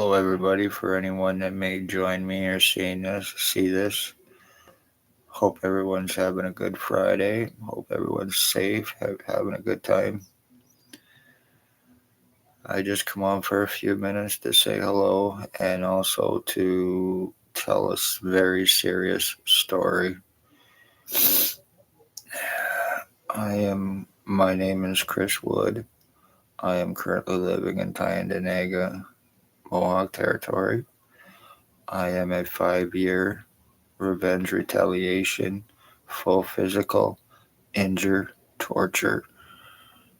Hello, everybody. For anyone that may join me or see this, hope everyone's having a good Friday. Hope everyone's safe, having a good time. I just come on for a few minutes to say hello and also to tell a very serious story. My name is Chris Wood. I am currently living in Tyendinaga, Mohawk Territory. I am a 5-year revenge retaliation, full physical, injure, torture,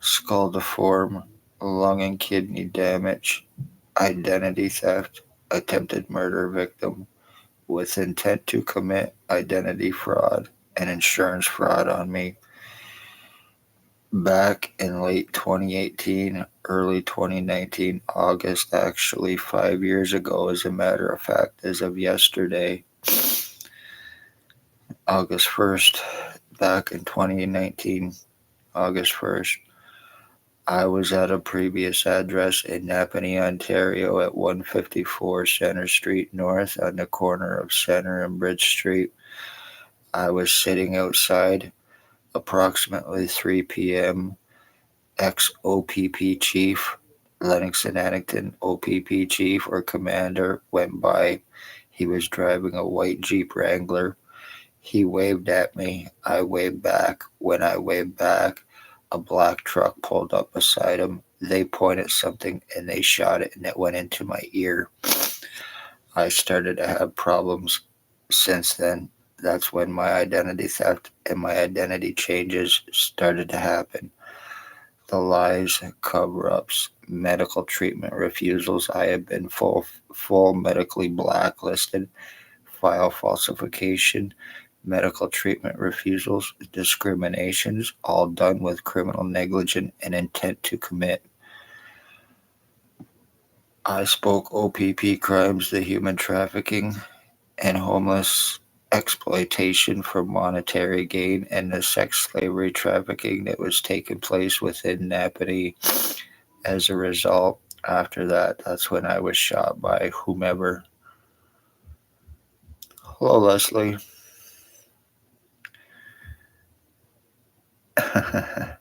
skull deform, lung and kidney damage, identity theft, attempted murder victim with intent to commit identity fraud and insurance fraud on me. Back in late 2018, early 2019, August, actually 5 years ago, as a matter of fact, as of yesterday, August 1st, back in 2019, August 1st, I was at a previous address in Napanee, Ontario at 154 Centre Street North on the corner of Centre and Bridge Street. I was sitting outside, approximately 3 p.m. Ex-O.p.p chief, Lennox and Addington O.p.p chief or commander went by. He was driving a white Jeep Wrangler. He waved at me. I waved back. When I waved back, a black truck pulled up beside him. They pointed something and they shot it, and it went into my ear. I started to have problems since then. That's when my identity theft and my identity changes started to happen. The lies, cover-ups, medical treatment refusals. I have been full medically blacklisted, file falsification, medical treatment refusals, discriminations, all done with criminal negligence and intent to commit. I spoke O.p.p crimes, the human trafficking and homeless exploitation for monetary gain, and the sex slavery trafficking that was taking place within Napanee. As a result, after that, that's when I was shot by whomever. Hello, Leslie. How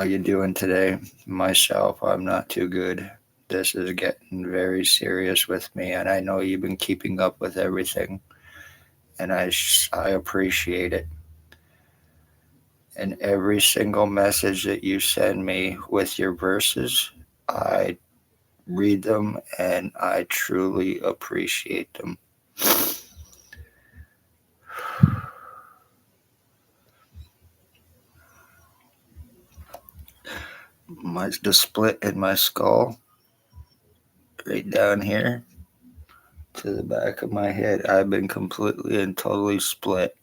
you doing today? Myself, I'm not too good. This is getting very serious with me, and I know you've been keeping up with everything, and I appreciate it. And every single message that you send me with your verses, I read them and I truly appreciate them. The split in my skull, right down here to the back of my head, I've been completely and totally split.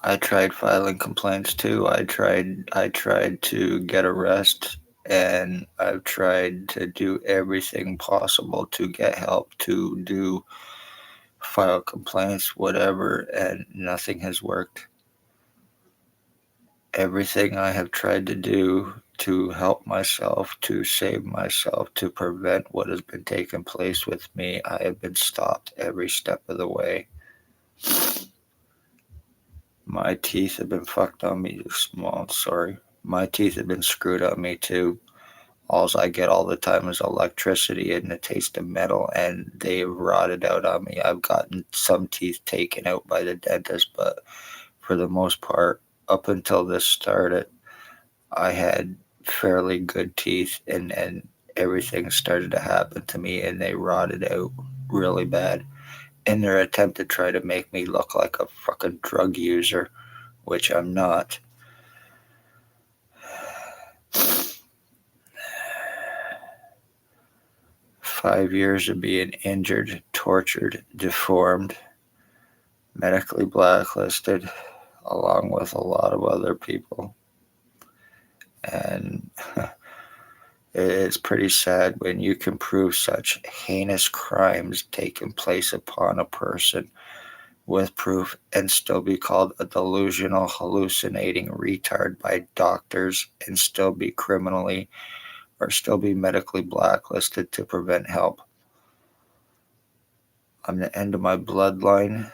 I tried filing complaints too. I tried to get a rest, and I've tried to do everything possible to get help to do file complaints, whatever, and nothing has worked. Everything I have tried to do to help myself, to save myself, to prevent what has been taking place with me, I have been stopped every step of the way. My teeth have been fucked on me. Sorry. My teeth have been screwed on me too. All I get all the time is electricity and the taste of metal, and they've rotted out on me. I've gotten some teeth taken out by the dentist, but for the most part, up until this started, I had fairly good teeth, and everything started to happen to me, and they rotted out really bad in their attempt to try to make me look like a fucking drug user, which I'm not. Five years of being injured, tortured, deformed, medically blacklisted, along with a lot of other people. And it's pretty sad when you can prove such heinous crimes taking place upon a person with proof and still be called a delusional, hallucinating retard by doctors and still be criminally or still be medically blacklisted to prevent help. I'm the end of my bloodline.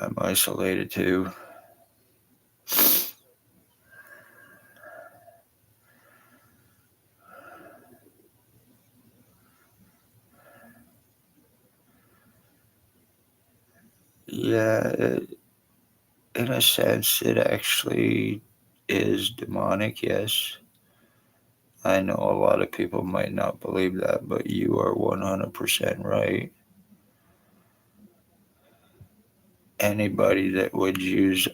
I'm isolated too. Yeah, in a sense, it actually is demonic, yes. I know a lot of people might not believe that, but you are 100% right. Anybody that would use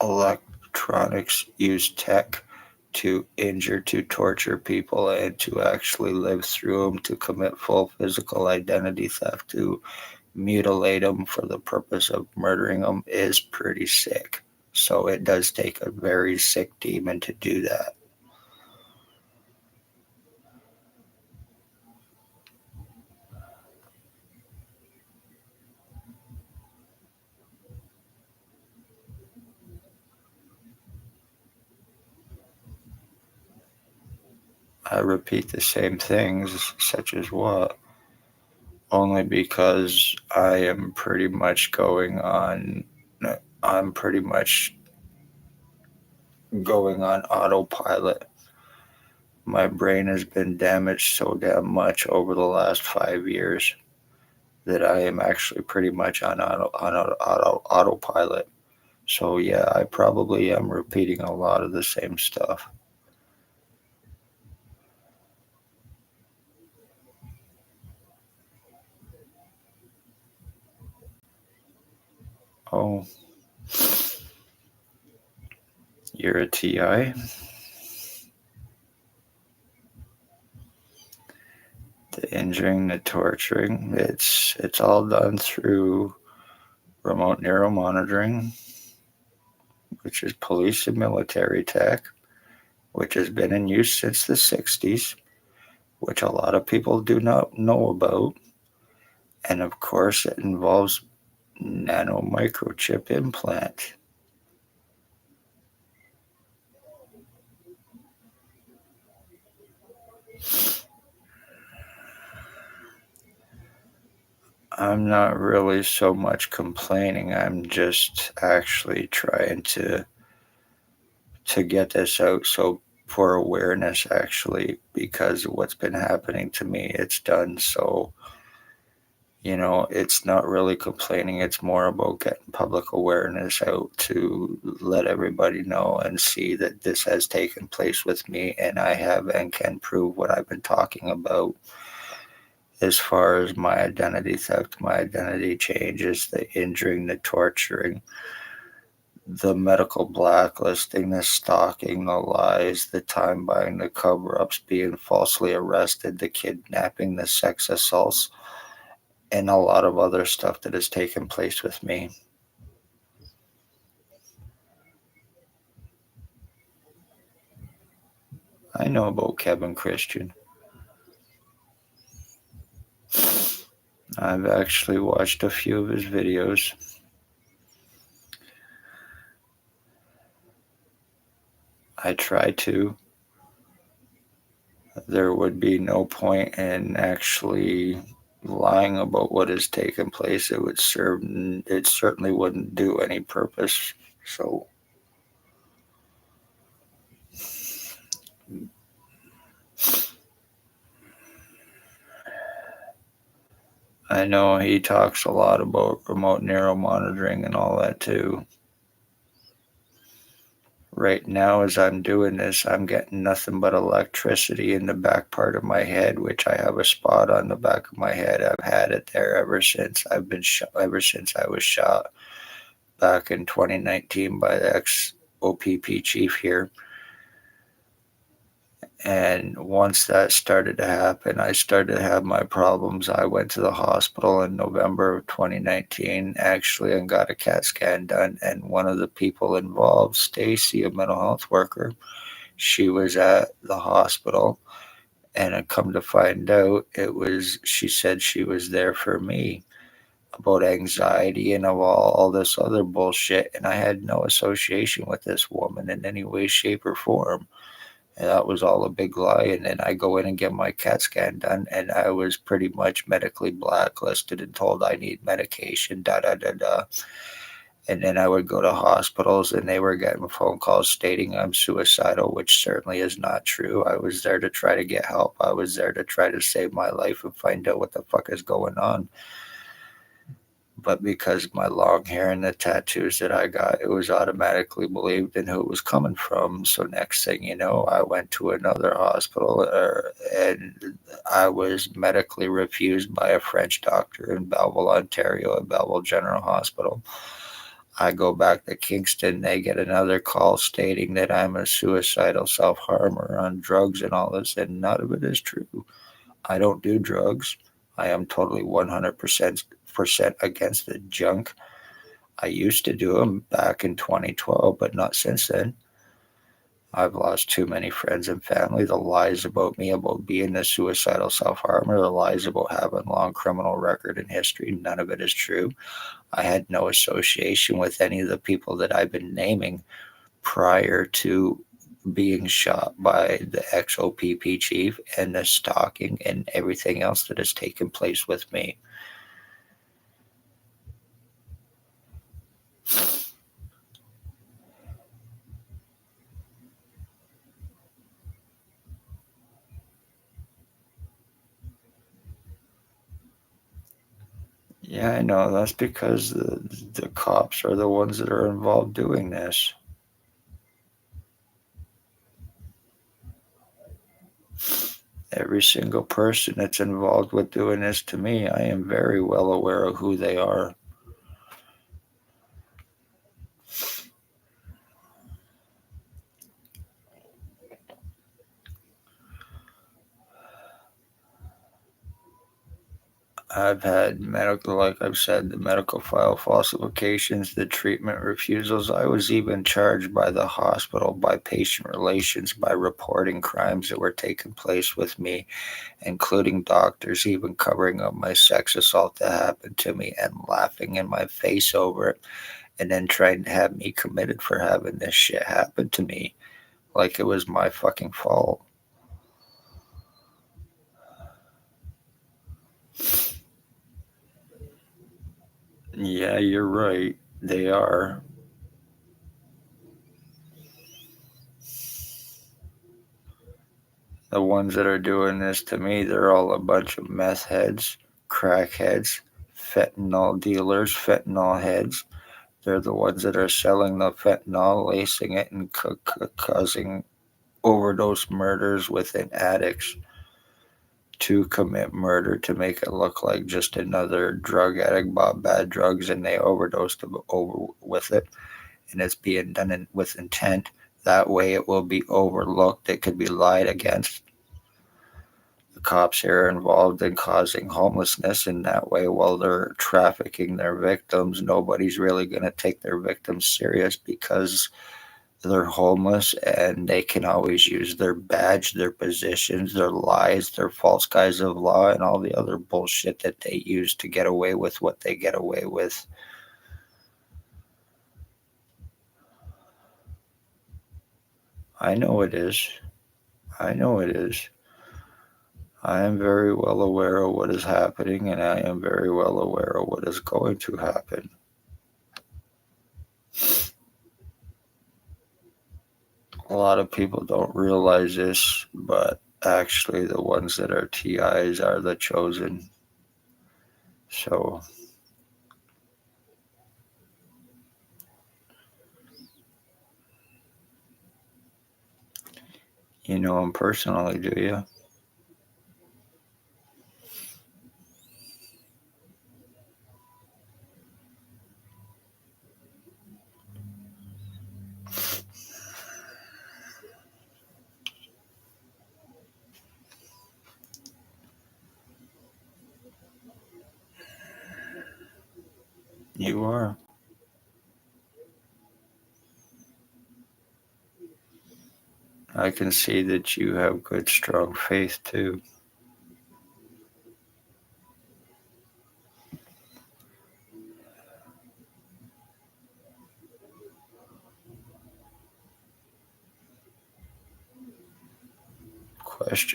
electronics, use tech to injure, to torture people, and to actually live through them, to commit full physical identity theft, to mutilate them for the purpose of murdering them is pretty sick. So it does take a very sick demon to do that. I repeat the same things, such as what? Only because I am pretty much going on. I'm pretty much going on autopilot. My brain has been damaged so damn much over the last 5 years that I am actually pretty much on autopilot. So yeah, I probably am repeating a lot of the same stuff. Oh, you're a TI? The injuring, the torturing, it's all done through remote neuromonitoring, which is police and military tech, which has been in use since the 60s, which a lot of people do not know about. And of course, it involves nano microchip implant. I'm not really so much complaining. I'm just actually trying to get this out so for awareness actually because what's been happening to me it's done so it's not really complaining, it's more about getting public awareness out to let everybody know and see that this has taken place with me and I have and can prove what I've been talking about as far as my identity theft, my identity changes, the injuring, the torturing, the medical blacklisting, the stalking, the lies, the time buying, the cover ups, being falsely arrested, the kidnapping, the sex assaults, and a lot of other stuff that has taken place with me. I know about Kevin Christian. I've actually watched a few of his videos. I try to. There would be no point in actually lying about what has taken place. It would serve. It certainly wouldn't do any purpose. So I know he talks a lot about remote neuromonitoring and all that too. right now, as I'm doing this, I'm getting nothing but electricity in the back part of my head, which I have a spot on the back of my head. I've had it there ever since I've been shot, ever since I was shot back in 2019 by the ex-O.p.p chief here. And once that started to happen, I started to have my problems. I went to the hospital in November of 2019, actually, and got a CAT scan done. And one of the people involved, Stacy, a mental health worker, she was at the hospital. And I come to find out, she said she was there for me about anxiety and of all this other bullshit. And I had no association with this woman in any way, shape, or form. And that was all a big lie. And then I go in and get my CAT scan done, and I was pretty much medically blacklisted and told I need medication, da da da da. And then I would go to hospitals, and they were getting phone calls stating I'm suicidal, which certainly is not true. I was there to try to get help. I was there to try to save my life and find out what the fuck is going on. But because of my long hair and the tattoos that I got, it was automatically believed in who it was coming from. So next thing you know, I went to another hospital, and I was medically refused by a French doctor in Belleville, Ontario, at Belleville General Hospital. I go back to Kingston, they get another call stating that I'm a suicidal self-harmer on drugs and all this, and none of it is true. I don't do drugs. I am totally 100% against the junk. I used to do them back in 2012, but not since then. I've lost too many friends and family. The lies about me about being a suicidal self-harmer, the lies about having a long criminal record and history, none of it is true. I had no association with any of the people that I've been naming prior to being shot by the ex-O.p.p chief and the stalking and everything else that has taken place with me. Yeah, I know. That's because the cops are the ones that are involved doing this. Every single person that's involved with doing this to me, I am very well aware of who they are. I've had medical, like I've said, the medical file falsifications, the treatment refusals. I was even charged by the hospital, by patient relations, by reporting crimes that were taking place with me, including doctors even covering up my sex assault that happened to me and laughing in my face over it, and then trying to have me committed for having this shit happen to me like it was my fucking fault. Yeah, you're right. They are. The ones that are doing this to me, they're all a bunch of meth heads, crack heads, fentanyl dealers, fentanyl heads. They're the ones that are selling the fentanyl, lacing it, and causing overdose murders within addicts to commit murder to make it look like just another drug addict bought bad drugs and they overdosed over with it, and it's being done with intent. That way it will be overlooked. It could be lied against. The cops here are involved in causing homelessness, and that way, while they're trafficking their victims, nobody's really going to take their victims serious because they're homeless and they can always use their badge, their positions, their lies, their false guise of law, and all the other bullshit that they use to get away with what they get away with. I know it is. I know it is. I am very well aware of what is happening, and I am very well aware of what is going to happen. A lot of people don't realize this, but actually, the ones that are TIs are the chosen. So, You know him personally, do you? You are. I can see that you have good, strong faith, too.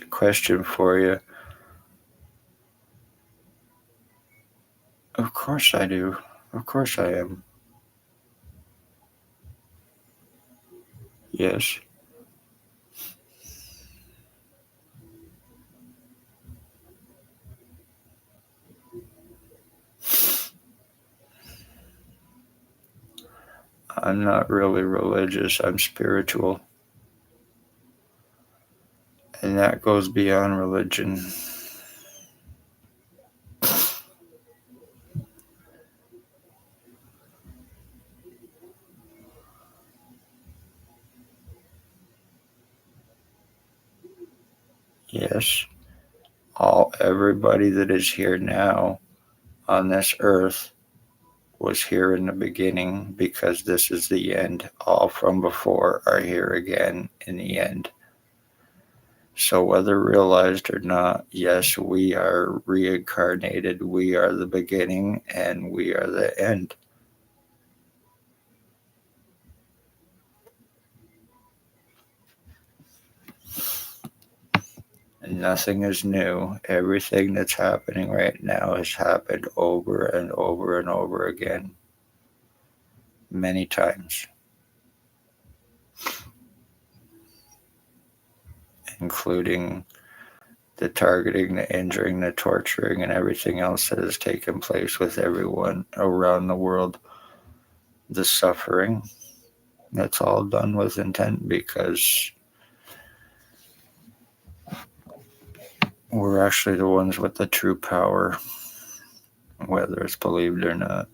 Question for you. Of course I do. Of course I am. Yes. I'm not really religious. I'm spiritual. And that goes beyond religion. Yes. Everybody that is here now on this earth was here in the beginning, because this is the end. All from before are here again in the end. So whether realized or not, yes, we are reincarnated. We are the beginning and we are the end. And nothing is new. Everything that's happening right now has happened over and over and over again, many times, including the targeting, the injuring, the torturing, and everything else that has taken place with everyone around the world. The suffering, that's all done with intent, because we're actually the ones with the true power, whether it's believed or not.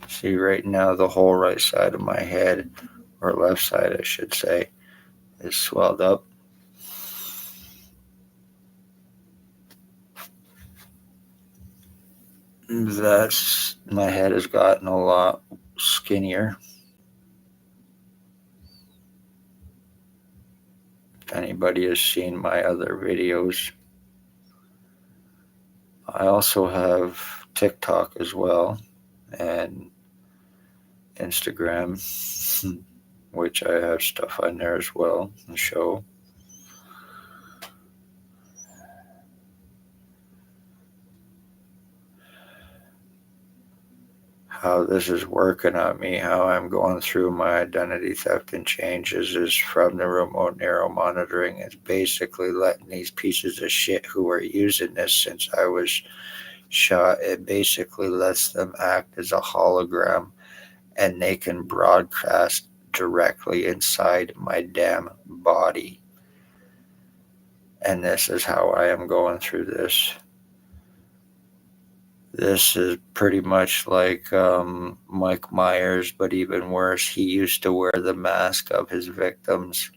See, right now, the whole right side of my head, or left side, I should say, is swelled up. My head has gotten a lot skinnier. If anybody has seen my other videos, I also have TikTok as well, and Instagram, which I have stuff on there as well and show. How this is working on me, how I'm going through my identity theft and changes, is from the remote neural monitoring. It's basically letting these pieces of shit who are using this since I was shot, it basically lets them act as a hologram, and they can broadcast directly inside my damn body. And this is how I am going through this. This is pretty much like Mike Myers, but even worse. He used to wear the mask of his victims,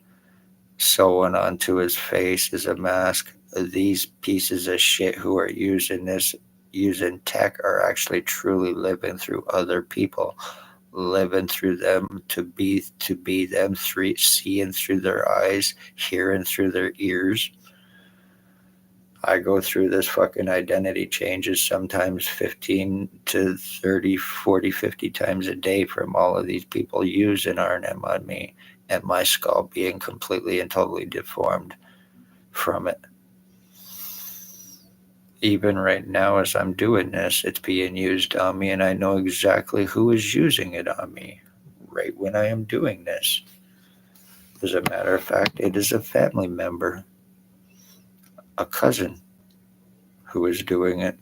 sewn onto his face as a mask. These pieces of shit who are using tech, are actually truly living through other people, living through them to be them, seeing through their eyes, hearing through their ears. I go through this fucking identity changes sometimes 15 to 30, 40, 50 times a day from all of these people using R&M on me, and my skull being completely and totally deformed from it. Even right now, as I'm doing this, it's being used on me, and I know exactly who is using it on me right when I am doing this. As a matter of fact, it is a family member. a cousin who was doing it.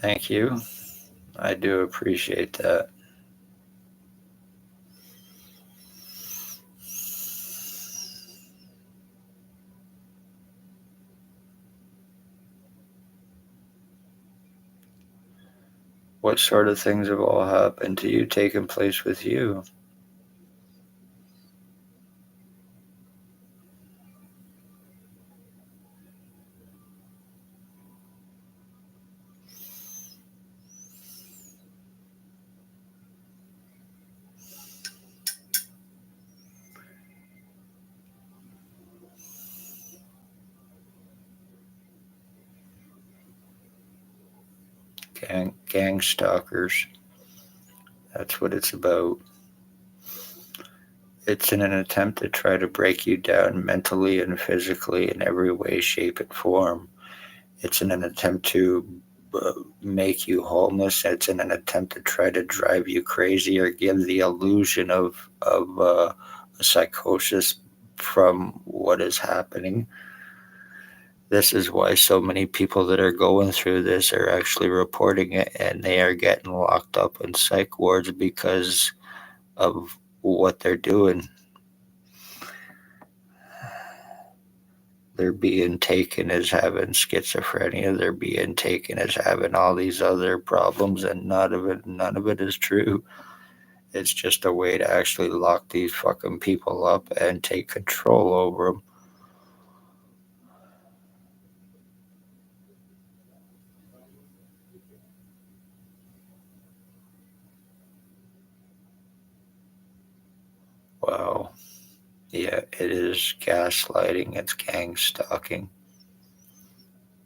Thank you. I do appreciate that. What sort of things have all happened to you, taken place with you? Gang stalkers. That's what it's about. It's in an attempt to try to break you down mentally and physically in every way, shape, and form. It's in an attempt to make you homeless. It's in an attempt to try to drive you crazy or give the illusion of a psychosis from what is happening. This is why so many people that are going through this are actually reporting it, and they are getting locked up in psych wards because of what they're doing. They're being taken as having schizophrenia. They're being taken as having all these other problems, and none of it is true. It's just a way to actually lock these fucking people up and take control over them. Wow. Yeah, it is gaslighting. It's gang stalking.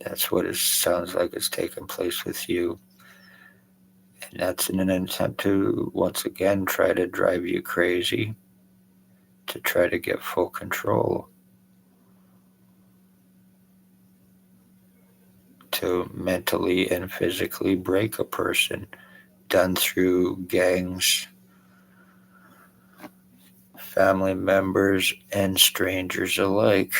That's what it sounds like is taking place with you. And that's in an attempt to, once again, try to drive you crazy, to try to get full control, to mentally and physically break a person, done through gangs, family members, and strangers alike.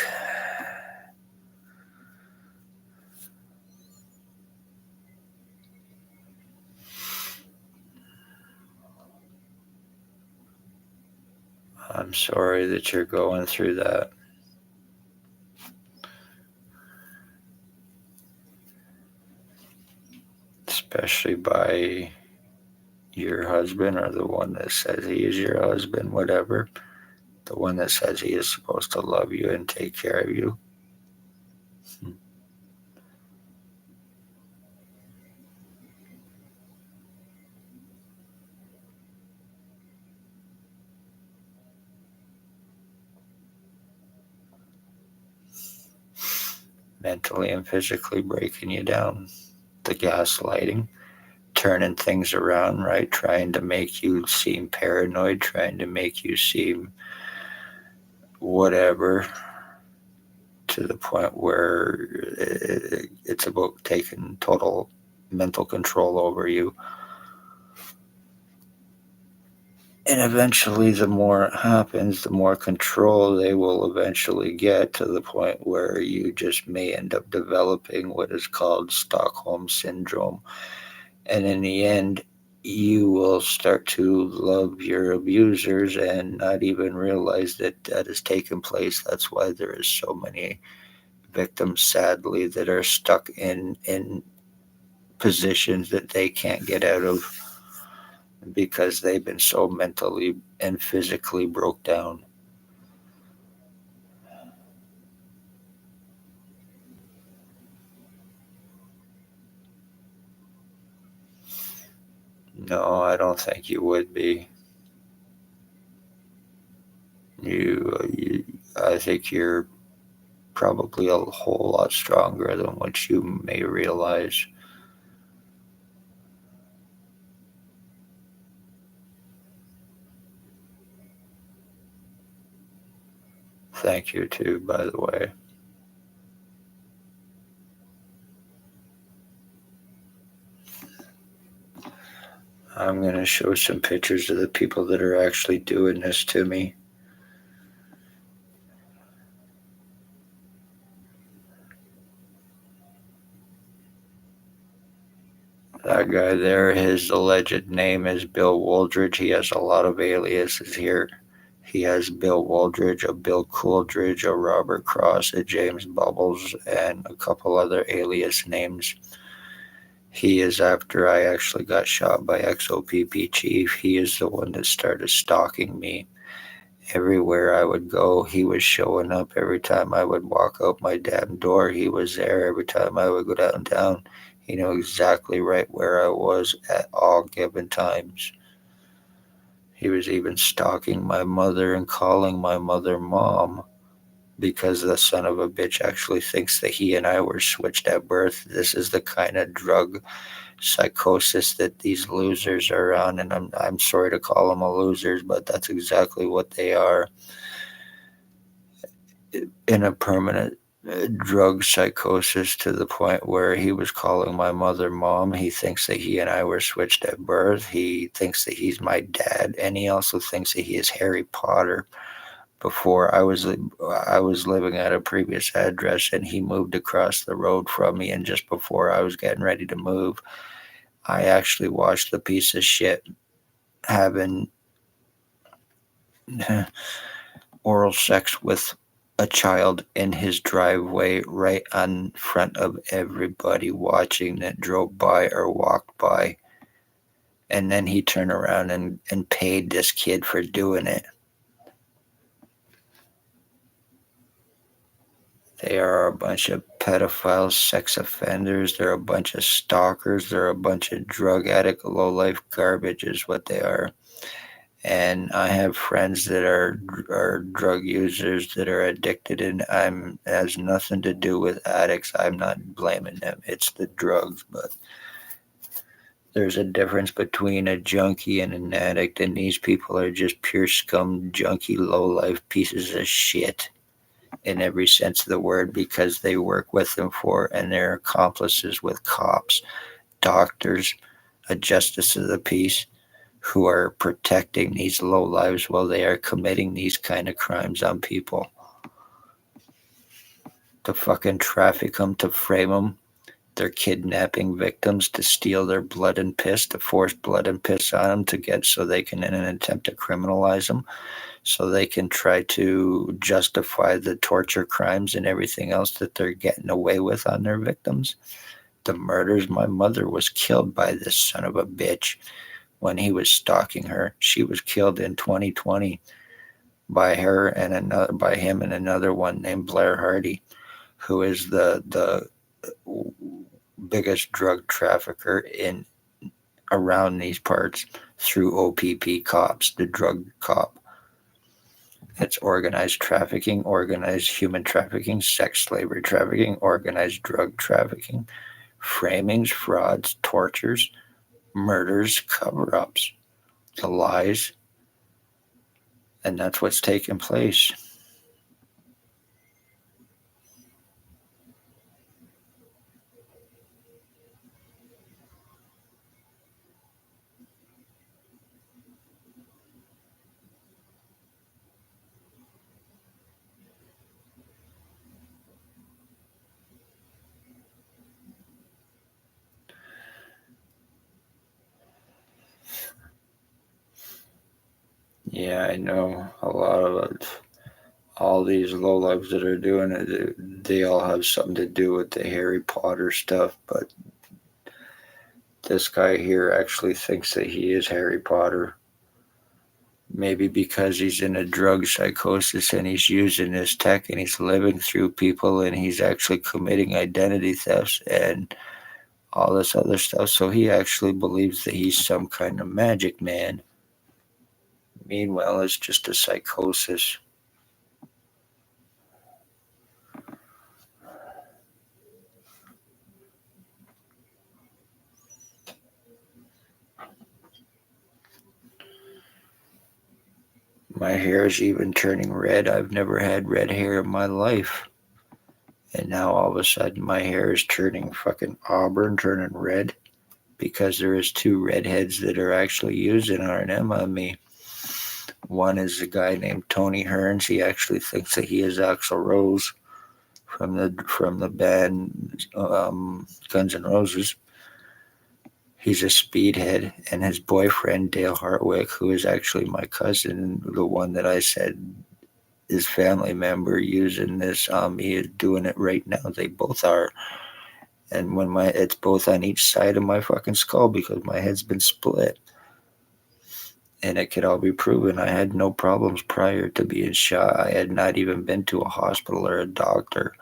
I'm sorry that you're going through that. Especially by your husband, or the one that says he is your husband, whatever. The one that says he is supposed to love you and take care of you. Mentally and physically breaking you down. The gaslighting, turning things around, right? Trying to make you seem paranoid, trying to make you seem whatever, to the point where it's about taking total mental control over you. And eventually, the more it happens, the more control they will eventually get, to the point where you just may end up developing what is called Stockholm Syndrome. And in the end, you will start to love your abusers and not even realize that that has taken place. That's why there is so many victims, sadly, that are stuck in positions that they can't get out of, because they've been so mentally and physically broke down. No, I don't think you would be. I think you're probably a whole lot stronger than what you may realize. Thank you too, by the way. I'm going to show some pictures of the people that are actually doing this to me. That guy there, his alleged name is Bill Wooldridge. He has a lot of aliases here. He has Bill Wooldridge, a Bill Cooldridge, a Robert Cross, a James Bubbles, and a couple other alias names. He is after I actually got shot by O.p.p chief. He is the one that started stalking me. Everywhere I would go, he was showing up. Every time I would walk out my damn door, he was there. Every time I would go downtown, he knew exactly right where I was at all given times. He was even stalking my mother and calling my mother mom because the son of a bitch actually thinks that he and I were switched at birth. This is the kind of drug psychosis that these losers are on, and I'm sorry to call them losers, but that's exactly what they are. In a permanent drug psychosis to the point where he was calling my mother mom. He thinks that he and I were switched at birth. He thinks that he's my dad, and he also thinks that he is Harry Potter. Before I was living at a previous address, and he moved across the road from me. And just before I was getting ready to move, I actually watched the piece of shit having oral sex with a child in his driveway right in front of everybody watching that drove by or walked by. And then he turned around and paid this kid for doing it. They are a bunch of pedophiles, sex offenders. They're a bunch of stalkers. They're a bunch of drug addict, low-life garbage is what they are. And I have friends that are drug users that are addicted, and I'm it has nothing to do with addicts. I'm not blaming them. It's the drugs, but there's a difference between a junkie and an addict, and these people are just pure scum, junkie, low-life pieces of shit in every sense of the word because they work with them for and they're accomplices with cops, doctors, a justice of the peace who are protecting these low lives while they are committing these kind of crimes on people. To fucking traffic them, to frame them. They're kidnapping victims to steal their blood and piss, to force blood and piss on them to get so they can, in an attempt to criminalize them, so they can try to justify the torture crimes and everything else that they're getting away with on their victims. The murders, my mother was killed by this son of a bitch when he was stalking her. She was killed in 2020 by him and another one named Blair Hardy, who is the biggest drug trafficker in around these parts through O.p.p cops, the drug cop. It's organized trafficking, organized human trafficking, sex slavery trafficking, organized drug trafficking, framings, frauds, tortures, murders, cover-ups, the lies, and that's what's taking place. Yeah, I know a lot of it. All these lowlifes that are doing it, they all have something to do with the Harry Potter stuff, but this guy here actually thinks that he is Harry Potter. Maybe because he's in a drug psychosis and he's using this tech and he's living through people and he's actually committing identity thefts and all this other stuff. So he actually believes that he's some kind of magic man. Meanwhile, it's just a psychosis. My hair is even turning red. I've never had red hair in my life. And now all of a sudden my hair is turning fucking auburn, turning red because there is two redheads that are actually using R&M on me. One is a guy named Tony Hearns. He actually thinks that he is Axl Rose from the band Guns N' Roses. He's a speedhead, and his boyfriend Dale Hartwick, who is actually my cousin, the one that I said his family member using this, he is doing it right now. They both are, and it's both on each side of my fucking skull because my head's been split. And it could all be proven. I had no problems prior to being shot. I had not even been to a hospital or a doctor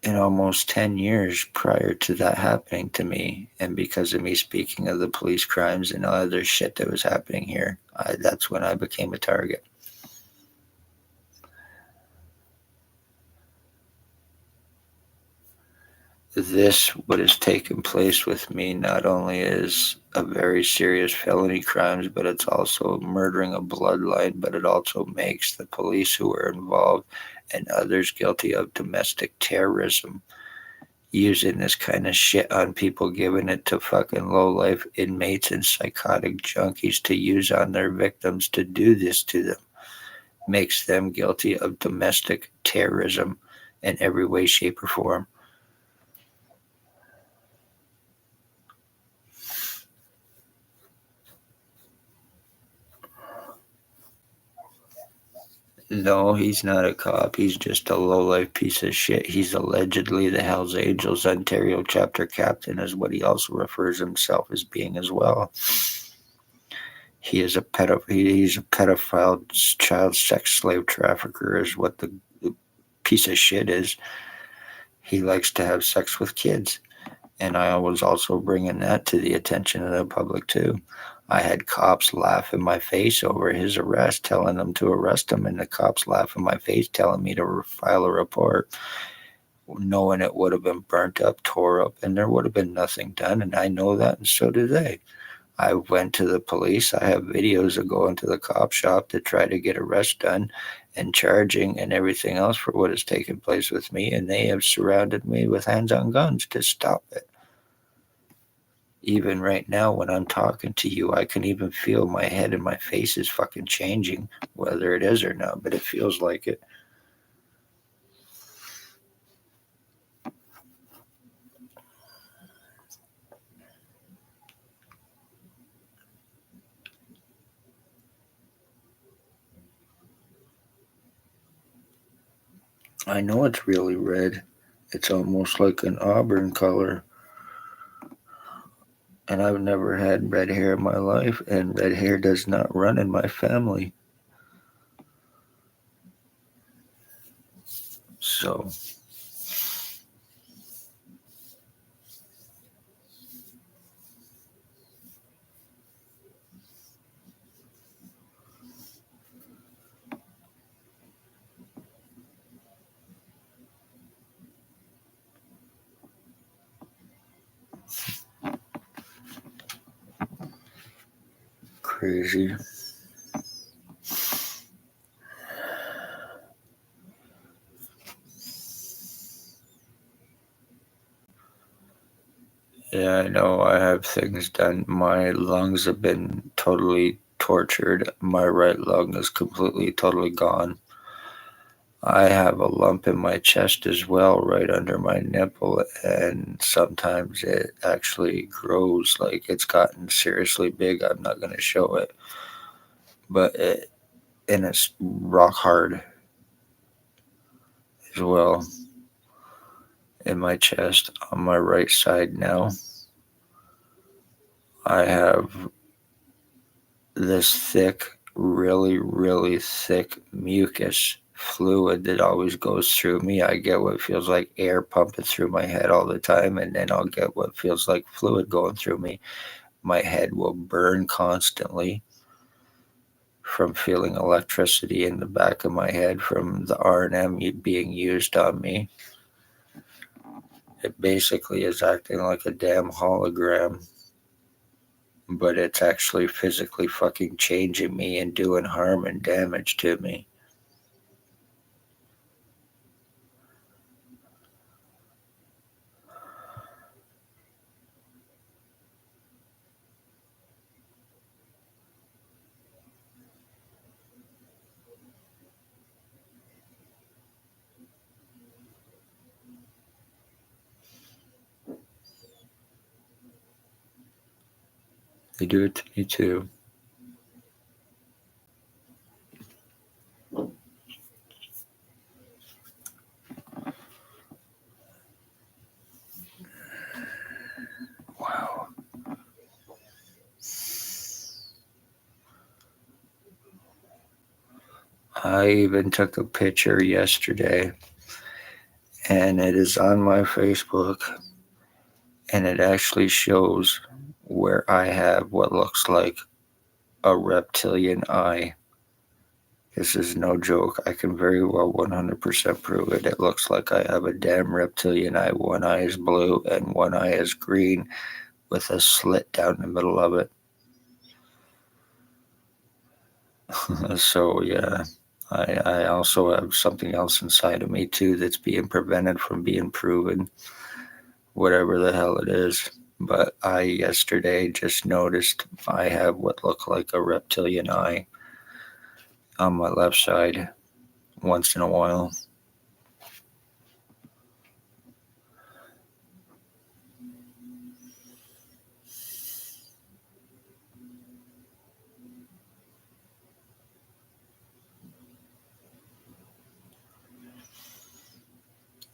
in almost 10 years prior to that happening to me. And because of me speaking of the police crimes and other shit that was happening here, that's when I became a target. This, what has taken place with me, not only is a very serious felony crimes, but it's also murdering a bloodline, but it also makes the police who are involved and others guilty of domestic terrorism using this kind of shit on people, giving it to fucking low-life inmates and psychotic junkies to use on their victims to do this to them. Makes them guilty of domestic terrorism in every way, shape, or form. No, he's not a cop. He's just a low-life piece of shit. He's allegedly the Hells Angels Ontario chapter captain, is what he also refers himself as being as well. He's a pedophile child sex slave trafficker is what the piece of shit is. He likes to have sex with kids. And I was also bringing that to the attention of the public too. I had cops laugh in my face over his arrest, telling them to arrest him, and the cops laugh in my face, telling me to file a report, knowing it would have been burnt up, tore up, and there would have been nothing done. And I know that, and so do they. I went to the police. I have videos of going to the cop shop to try to get arrests done and charging and everything else for what has taken place with me, and they have surrounded me with hands on guns to stop it. Even right now, when I'm talking to you, I can even feel my head and my face is fucking changing, whether it is or not, but it feels like it. I know it's really red. It's almost like an auburn color. And I've never had red hair in my life, and red hair does not run in my family. So, crazy. Yeah, I know I have things done. My lungs have been totally tortured. My right lung is completely, totally gone. I have a lump in my chest as well, right under my nipple, and sometimes it actually grows. Like it's gotten seriously big. I'm not going to show it, but and it's rock hard as well in my chest on my right side now. I have this thick, really, really thick mucus fluid that always goes through me. I get what feels like air pumping through my head all the time, and then I'll get what feels like fluid going through me. My head will burn constantly from feeling electricity in the back of my head from the R&M being used on me. It basically is acting like a damn hologram, but it's actually physically fucking changing me and doing harm and damage to me. They do it to me too. Wow. I even took a picture yesterday, and it is on my Facebook, and it actually shows where I have what looks like a reptilian eye. This is no joke. I can very well 100% prove it. It looks like I have a damn reptilian eye. One eye is blue and one eye is green with a slit down the middle of it. So, yeah, I also have something else inside of me, too, that's being prevented from being proven, whatever the hell it is. But I yesterday just noticed I have what looked like a reptilian eye on my left side once in a while.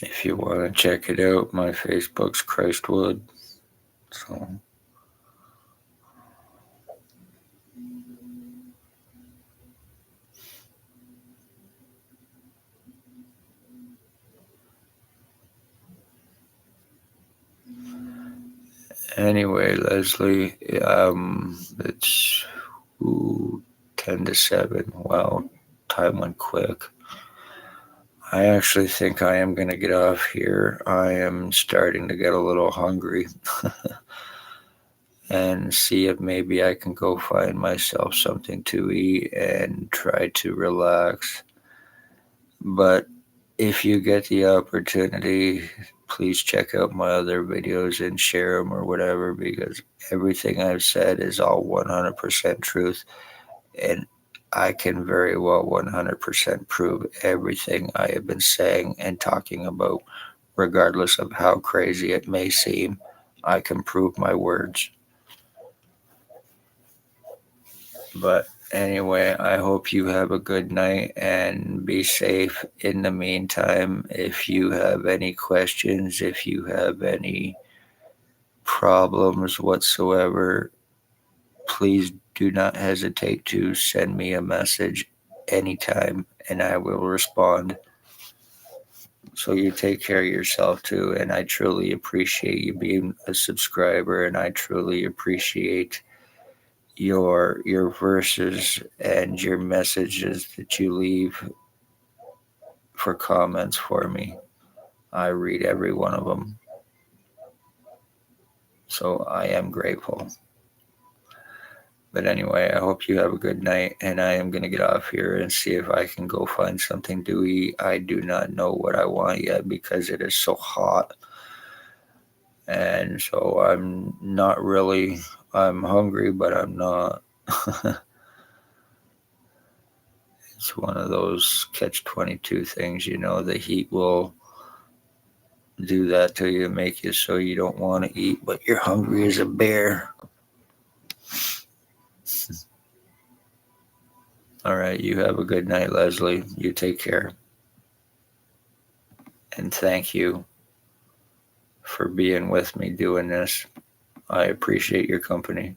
If you want to check it out, my Facebook's Christwood. So, anyway, Leslie, it's 10 to 7. Wow, time went quick. I actually think I am going to get off here. I am starting to get a little hungry. And see if maybe I can go find myself something to eat and try to relax. But if you get the opportunity, please check out my other videos and share them or whatever, because everything I've said is all 100% truth. And I can very well 100% prove everything I have been saying and talking about, regardless of how crazy it may seem. I can prove my words. But anyway, I hope you have a good night and be safe in the meantime. If you have any questions, if you have any problems whatsoever, please do not hesitate to send me a message anytime and I will respond. So you take care of yourself too, and I truly appreciate you being a subscriber, and I truly appreciate your verses and your messages that you leave for comments for me. I read every one of them. So I am grateful. But anyway, I hope you have a good night, and I am going to get off here and see if I can go find something to eat. I do not know what I want yet because it is so hot. And so I'm hungry, but I'm not. It's one of those catch-22 things, the heat will do that to you, make you so you don't want to eat, but you're hungry as a bear. All right, you have a good night, Leslie. You take care. And thank you for being with me doing this. I appreciate your company.